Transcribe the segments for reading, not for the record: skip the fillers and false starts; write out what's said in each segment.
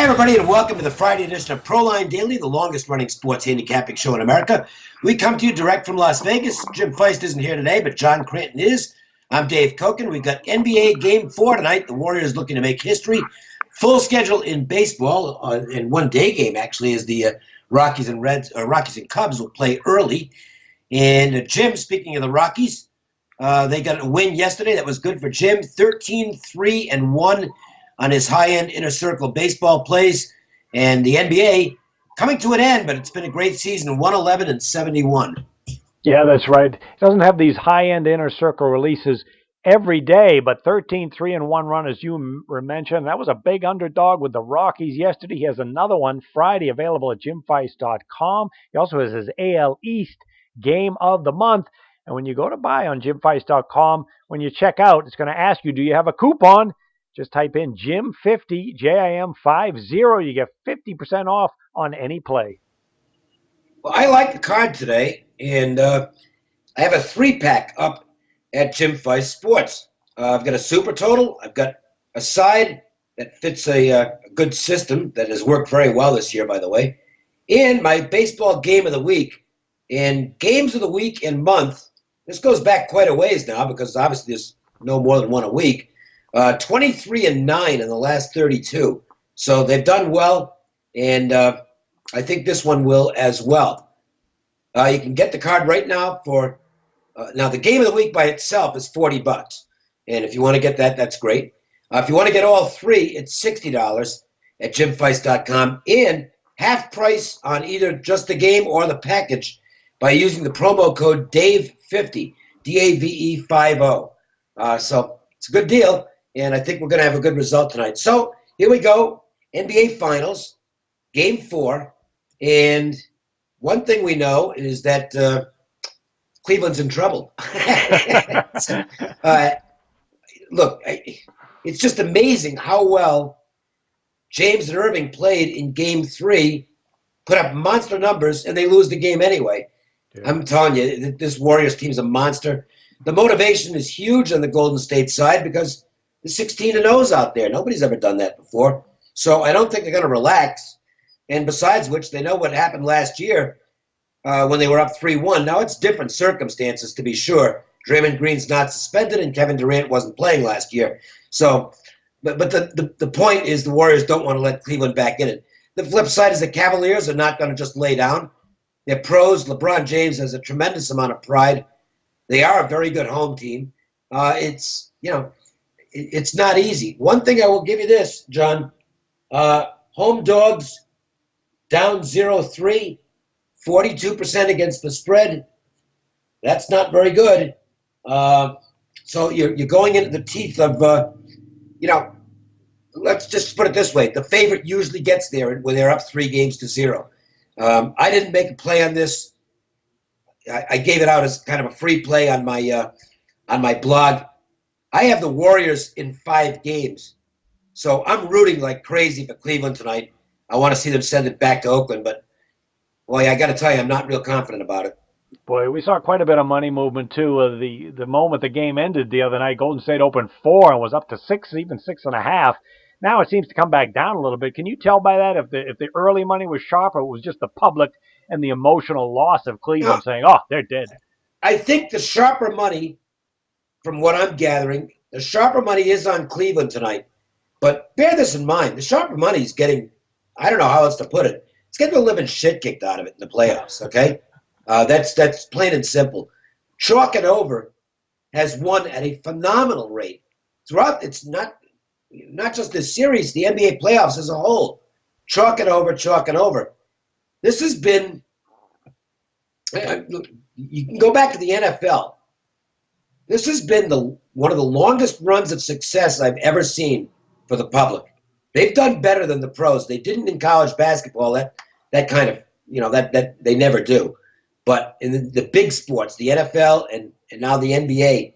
everybody, and welcome to the Friday edition of Proline Daily, the longest-running sports handicapping show in America. We come to you direct from Las Vegas. Jim Feist isn't here today, but John Cranton is. I'm Dave Cokin. We've got NBA Game 4 tonight. The Warriors looking to make history. Full schedule in baseball, and one-day game, actually, as the Rockies and Cubs will play early. And Jim, speaking of the Rockies, they got a win yesterday. That was good for Jim. 13-3-1 on his high-end inner circle baseball plays. And the NBA coming to an end, but it's been a great season, 111-71. Yeah, that's right. It doesn't have these high-end inner circle releases every day, but 13-3-1 run, as you mentioned. That was a big underdog with the Rockies yesterday. He has another one Friday available at jimfeist.com. He also has his AL East game of the month. And when you go to buy on jimfeist.com, when you check out, it's going to ask you, do you have a coupon? Just type in JIM50, JIM50. You get 50% off on any play. Well, I like the card today, and I have a 3-pack up at Jim Feist Sports. I've got a super total. I've got a side that fits a good system that has worked very well this year, by the way, and my baseball game of the week. And games of the week and month, this goes back quite a ways now because obviously there's no more than one a week. 23-9 in the last 32. So they've done well, and I think this one will as well. You can get the card right now for now the game of the week by itself is $40. And if you want to get that, that's great. If you want to get all three, it's $60 at jimfeist.com and half price on either just the game or the package by using the promo code DAVE50, DAVE50. So it's a good deal. And I think we're going to have a good result tonight. So here we go. NBA Finals, Game 4. And one thing we know is that Cleveland's in trouble. Look, it's just amazing how well James and Irving played in Game 3, put up monster numbers, and they lose the game anyway. Yeah. I'm telling you, this Warriors team's a monster. The motivation is huge on the Golden State side because the 16-0s out there. Nobody's ever done that before. So I don't think they're going to relax. And besides which, they know what happened last year when they were up 3-1. Now, it's different circumstances, to be sure. Draymond Green's not suspended, and Kevin Durant wasn't playing last year. So, but the point is the Warriors don't want to let Cleveland back in it. The flip side is the Cavaliers are not going to just lay down. They're pros. LeBron James has a tremendous amount of pride. They are a very good home team. It's not easy. One thing I will give you this, John. Home dogs down 0-3, 42% against the spread. That's not very good. So you're going into the teeth of, let's just put it this way. The favorite usually gets there when they're up 3-0. I didn't make a play on this. I gave it out as kind of a free play on my blog. I have the Warriors in 5 games. So I'm rooting like crazy for Cleveland tonight. I want to see them send it back to Oakland, but boy, I got to tell you, I'm not real confident about it. Boy, we saw quite a bit of money movement too. The moment the game ended the other night, Golden State opened 4 and was up to 6, even 6.5. Now it seems to come back down a little bit. Can you tell by that if the early money was sharp or it was just the public and the emotional loss of Cleveland saying, oh, they're dead? I think the sharper money, from what I'm gathering, the sharper money is on Cleveland tonight. But bear this in mind, the sharper money is getting, I don't know how else to put it, it's getting the living shit kicked out of it in the playoffs, okay? That's plain and simple. Chalk and over has won at a phenomenal rate. Throughout, it's not just this series, the NBA playoffs as a whole. Chalk and over. This has been, you can go back to the NFL. This has been one of the longest runs of success I've ever seen for the public. They've done better than the pros. They didn't in college basketball. That kind of, that they never do. But in the big sports, the NFL and now the NBA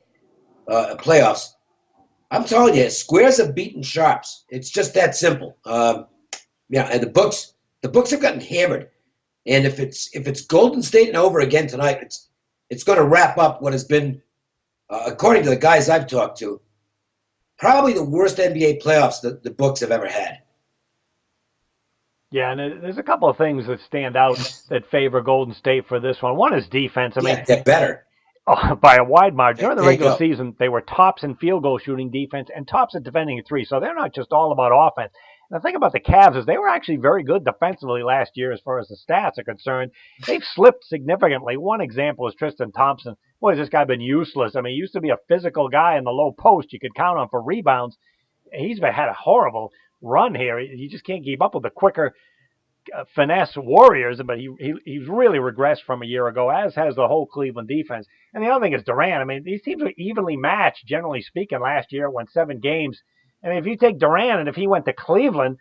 playoffs, I'm telling you, squares have beaten sharps. It's just that simple. And the books have gotten hammered. And if it's Golden State and over again tonight, it's going to wrap up what has been, according to the guys I've talked to, probably the worst NBA playoffs that the books have ever had. Yeah, and there's a couple of things that stand out that favor Golden State for this one. One is defense. I mean, Yeah, they're better. oh, by a wide margin. During the There you regular go. season, they were tops in field goal shooting defense and tops at defending a three. So they're not just all about offense. And the thing about the Cavs is they were actually very good defensively last year as far as the stats are concerned. They've slipped significantly. One example is Tristan Thompson. Boy, has this guy been useless. I mean, he used to be a physical guy in the low post you could count on for rebounds. He's had a horrible run here. He just can't keep up with the quicker finesse Warriors, but he's really regressed from a year ago, as has the whole Cleveland defense. And the other thing is Durant. I mean, these teams were evenly matched, generally speaking, last year. It went 7 games. And if you take Durant and if he went to Cleveland,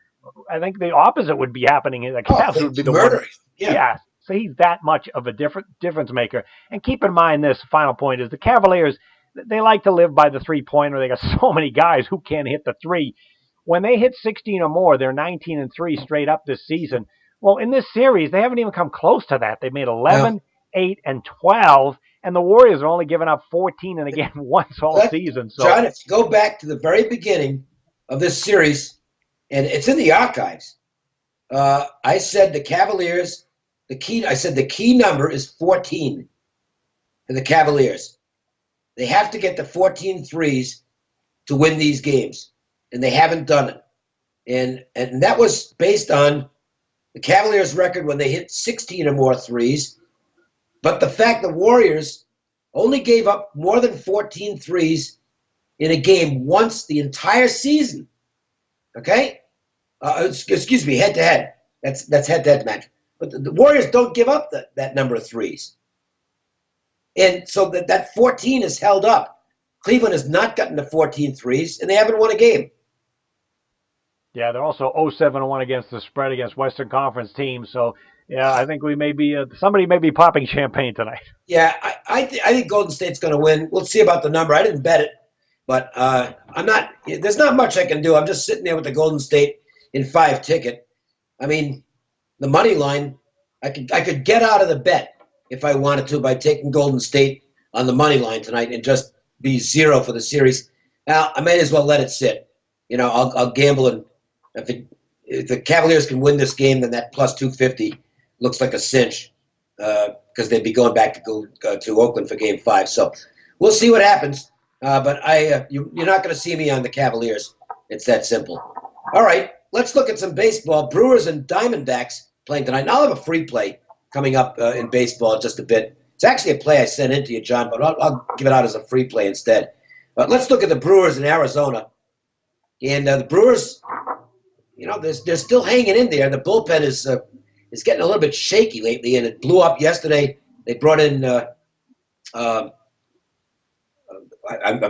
I think the opposite would be happening. The Cavs would be the one. Yeah. So he's that much of a difference maker. And keep in mind this final point is the Cavaliers, they like to live by the three-pointer. They got so many guys who can't hit the three. When they hit 16 or more, they're 19-3 straight up this season. Well, in this series, they haven't even come close to that. They've made 11, 8, and 12, and the Warriors are only giving up 14 and again once all season. So, John, if you go back to the very beginning of this series, and it's in the archives, I said the Cavaliers, the key number is 14 for the Cavaliers. They have to get the 14 threes to win these games, and they haven't done it. And that was based on the Cavaliers' record when they hit 16 or more threes, but the fact the Warriors only gave up more than 14 threes in a game once the entire season. Okay? Excuse me, head-to-head. That's head-to-head match. But the Warriors don't give up that number of threes. And so that 14 is held up. Cleveland has not gotten to 14 threes, and they haven't won a game. Yeah, they're also 0-7-1 against the spread against Western Conference teams. So, yeah, I think we may be somebody may be popping champagne tonight. Yeah, I think Golden State's going to win. We'll see about the number. I didn't bet it, but I'm not. There's not much I can do. I'm just sitting there with the Golden State in 5 ticket. I mean, the money line. I could get out of the bet if I wanted to by taking Golden State on the money line tonight and just be 0 for the series. Now I may as well let it sit. You know, I'll gamble and. If the Cavaliers can win this game, then that plus 250 looks like a cinch because they'd be going back to Oakland for Game 5. So we'll see what happens. But you're not going to see me on the Cavaliers. It's that simple. All right, let's look at some baseball. Brewers and Diamondbacks playing tonight. And I'll have a free play coming up in baseball in just a bit. It's actually a play I sent in to you, John, but I'll give it out as a free play instead. But let's look at the Brewers in Arizona. And the Brewers... You know, they're still hanging in there. The bullpen is getting a little bit shaky lately, and it blew up yesterday. They brought in I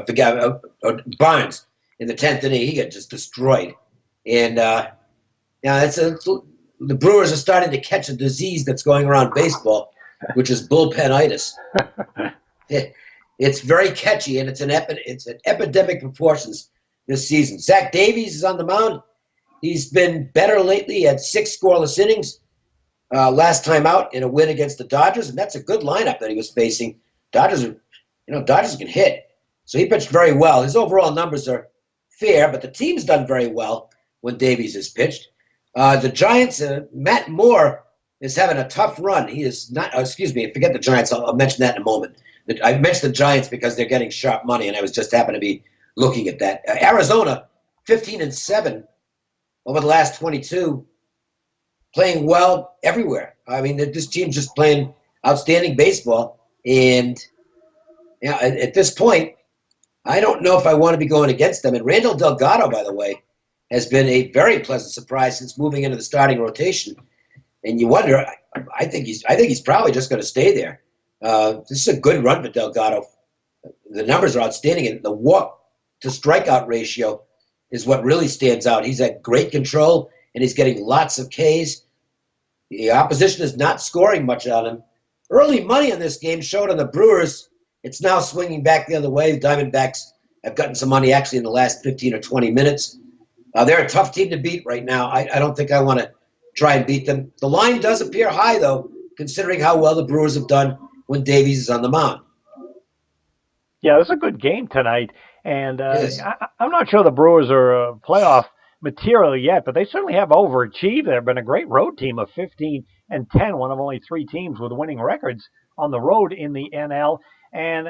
forgot Barnes in the 10th inning. He got just destroyed, and the Brewers are starting to catch a disease that's going around baseball, which is bullpenitis. It's very catchy, and it's an epidemic proportions this season. Zach Davies is on the mound. He's been better lately. He had 6 scoreless innings last time out in a win against the Dodgers, and that's a good lineup that he was facing. Dodgers can hit. So he pitched very well. His overall numbers are fair, but the team's done very well when Davies has pitched. The Giants, Matt Moore is having a tough run. He is not, excuse me, forget the Giants. I'll mention that in a moment. I mentioned the Giants because they're getting sharp money, and I was just happened to be looking at that. Arizona, 15-7. Over the last 22, playing well everywhere. I mean, this team's just playing outstanding baseball. And at this point, I don't know if I want to be going against them. And Randall Delgado, by the way, has been a very pleasant surprise since moving into the starting rotation. And you wonder, I think he's probably just going to stay there. This is a good run for Delgado. The numbers are outstanding, and the walk to strikeout ratio is what really stands out. He's at great control, and he's getting lots of Ks. The opposition is not scoring much on him. Early money in this game showed on the Brewers. It's now swinging back the other way. The Diamondbacks have gotten some money actually in the last 15 or 20 minutes. They're a tough team to beat right now. I don't think I want to try and beat them. The line does appear high, though, considering how well the Brewers have done when Davies is on the mound. Yeah, it's a good game tonight. And Yes. I'm not sure the Brewers are playoff material yet, but they certainly have overachieved. They've been a great road team of 15-10, one of only 3 teams with winning records on the road in the NL. And,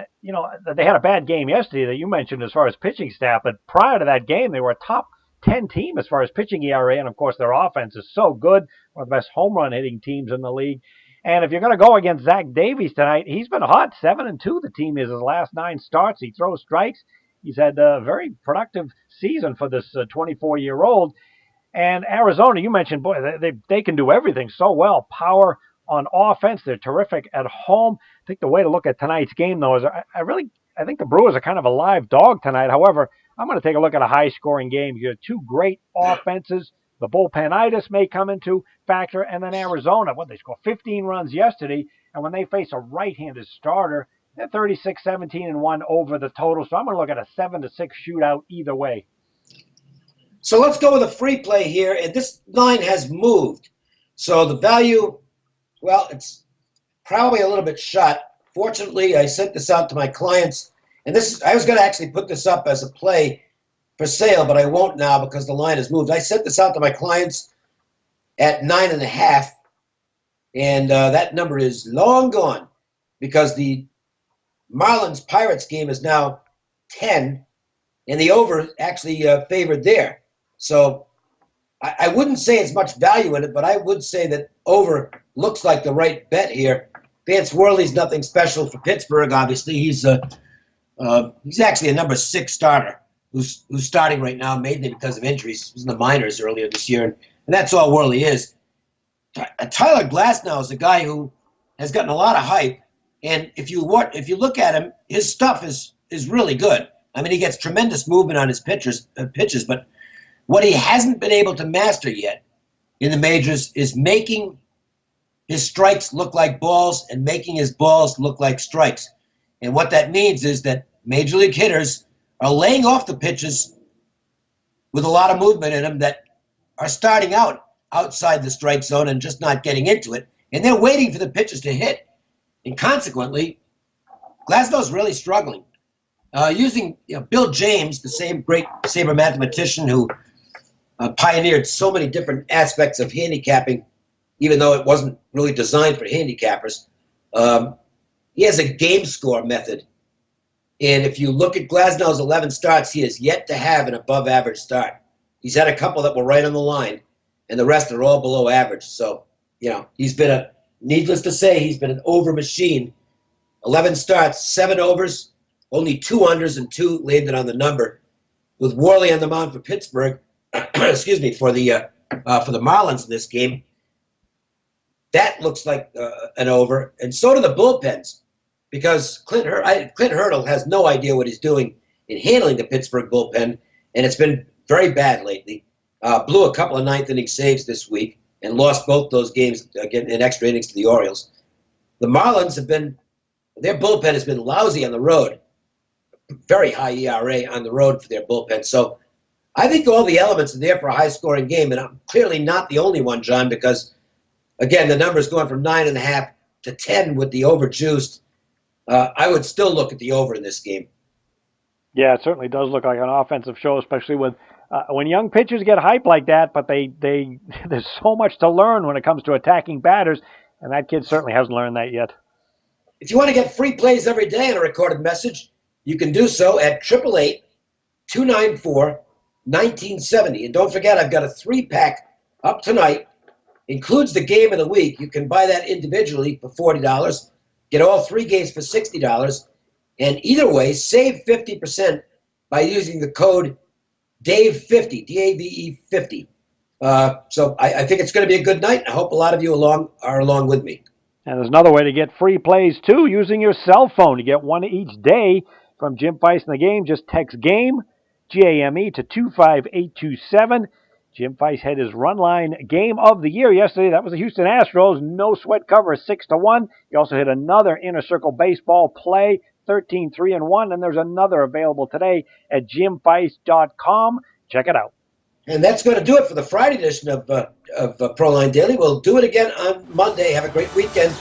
they had a bad game yesterday that you mentioned as far as pitching staff, but prior to that game, they were a top 10 team as far as pitching ERA, and of course their offense is so good, one of the best home run hitting teams in the league. And if you're going to go against Zach Davies tonight, he's been hot, 7-2 the team is his last 9 starts. He throws strikes. He's had a very productive season for this 24-year-old. And Arizona, you mentioned, boy, they can do everything so well. Power on offense. They're terrific at home. I think the way to look at tonight's game, though, is I think the Brewers are kind of a live dog tonight. However, I'm going to take a look at a high-scoring game. You have 2 great offenses. The bullpenitis may come into factor. And then Arizona, they scored 15 runs yesterday. And when they face a right-handed starter, they're 36-17-1 over the total. So I'm going to look at a 7-6 shootout either way. So let's go with a free play here. And this line has moved. So the value, well, it's probably a little bit shot. Fortunately, I sent this out to my clients. And I was going to actually put this up as a play for sale, but I won't now because the line has moved. I sent this out to my clients at 9.5, and that number is long gone because the Marlins-Pirates game is now 10, and the over actually favored there. So I wouldn't say it's much value in it, but I would say that over looks like the right bet here. Vance Worley's nothing special for Pittsburgh, obviously. He's actually a number 6 starter who's starting right now, mainly because of injuries. He was in the minors earlier this year, and that's all Worley is. Tyler Glasnow is a guy who has gotten a lot of hype, and if you look at him, his stuff is really good. I mean, he gets tremendous movement on his pitches, but what he hasn't been able to master yet in the majors is making his strikes look like balls and making his balls look like strikes. And what that means is that major league hitters are laying off the pitches with a lot of movement in them that are starting out outside the strike zone and just not getting into it. And they're waiting for the pitches to hit. And consequently, Glasnow's really struggling. Using Bill James, the same great Sabre mathematician who pioneered so many different aspects of handicapping, even though it wasn't really designed for handicappers. He has a game score method. And if you look at Glasnow's 11 starts, he has yet to have an above-average start. He's had a couple that were right on the line, and the rest are all below average. So, he's been needless to say, he's been an over machine. 11 starts, 7 overs, only 2 unders and 2 landed on the number. With Worley on the mound for Pittsburgh, excuse me, for the Marlins in this game, that looks like an over, and so do the bullpens, because Clint Hurdle has no idea what he's doing in handling the Pittsburgh bullpen, and it's been very bad lately. Blew a couple of ninth-inning saves this week and lost both those games again in extra innings to the Orioles. The Marlins their bullpen has been lousy on the road, very high ERA on the road for their bullpen. So I think all the elements are there for a high-scoring game, and I'm clearly not the only one, John, because again, the number's going from 9.5 to 10 with the over juiced. I would still look at the over in this game. Yeah, it certainly does look like an offensive show, especially when young pitchers get hype like that. But there's so much to learn when it comes to attacking batters, and that kid certainly hasn't learned that yet. If you want to get free plays every day on a recorded message, you can do so at 888-294-1970. And don't forget, I've got a 3-pack up tonight. Includes the game of the week. You can buy that individually for $40. Get all 3 games for $60. And either way, save 50% by using the code DAVE50, D-A-V-E 50. So I think it's going to be a good night. I hope a lot of you are along with me. And there's another way to get free plays, too, using your cell phone. You get one each day from Jim Feist in the Game. Just text GAME, G-A-M-E, to 25827. Jim Feist had his run line game of the year yesterday. That was the Houston Astros. No sweat cover, 6-1. He also hit another Inner Circle baseball play, 13-3-1. And there's another available today at jimfeist.com. Check it out. And that's going to do it for the Friday edition of Proline Daily. We'll do it again on Monday. Have a great weekend.